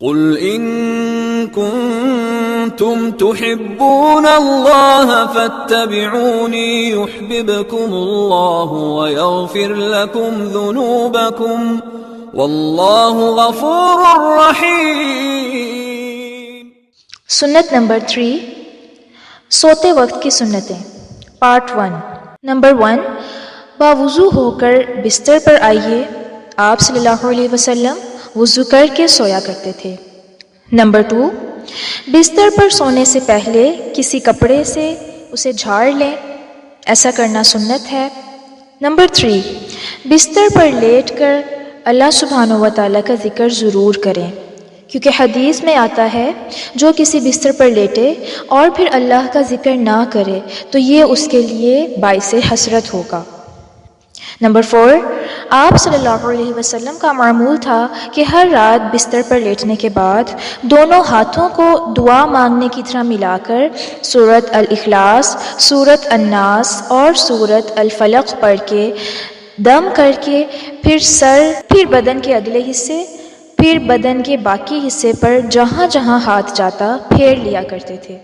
قل إن كنتم تحبون الله فاتبعوني يحببكم الله ويغفر لكم ذنوبكم والله غفور رحيم۔ سنت نمبر 3، سوتے وقت کی سنتیں، پارٹ 1۔ نمبر 1، باوضو ہو کر بستر پر آئیے۔ آپ صلی اللہ علیہ وسلم وضو کر کے سویا کرتے تھے۔ نمبر 2، بستر پر سونے سے پہلے کسی کپڑے سے اسے جھاڑ لیں، ایسا کرنا سنت ہے۔ نمبر 3، بستر پر لیٹ کر اللہ سبحانہ و تعالیٰ کا ذکر ضرور کریں، کیونکہ حدیث میں آتا ہے جو کسی بستر پر لیٹے اور پھر اللہ کا ذکر نہ کرے تو یہ اس کے لیے باعث حسرت ہوگا۔ نمبر 4، آپ صلی اللہ علیہ وسلم کا معمول تھا کہ ہر رات بستر پر لیٹنے کے بعد دونوں ہاتھوں کو دعا مانگنے کی طرح ملا کر سورۃ الاخلاص، سورۃ الناس اور سورۃ الفلق پڑھ کے دم کر کے پھر بدن کے اگلے حصے، پھر بدن کے باقی حصے پر جہاں جہاں ہاتھ جاتا پھیر لیا کرتے تھے۔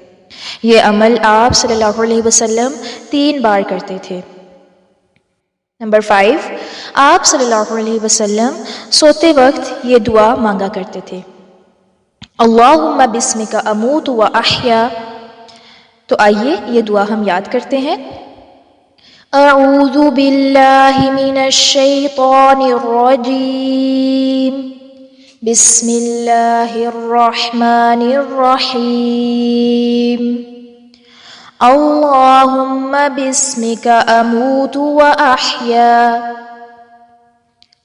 یہ عمل آپ صلی اللہ علیہ وسلم 3 بار کرتے تھے۔ نمبر 5، آپ صلی اللہ علیہ وسلم سوتے وقت یہ دعا مانگا کرتے تھے، اللہم بسمک اموت و احیا۔ تو آئیے یہ دعا ہم یاد کرتے ہیں۔ اعوذ باللہ من الشیطان الرجیم، بسم اللہ الرحمن الرحیم، اللہم بسمک اموت و احیا،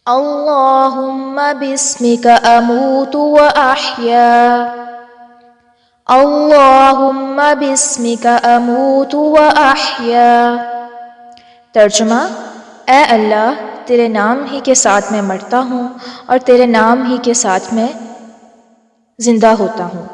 اللہم بسمک اموت و احیا، اللہم بسمک اموت و احیا۔ ترجمہ، اے اللہ تیرے نام ہی کے ساتھ میں مرتا ہوں اور تیرے نام ہی کے ساتھ میں زندہ ہوتا ہوں۔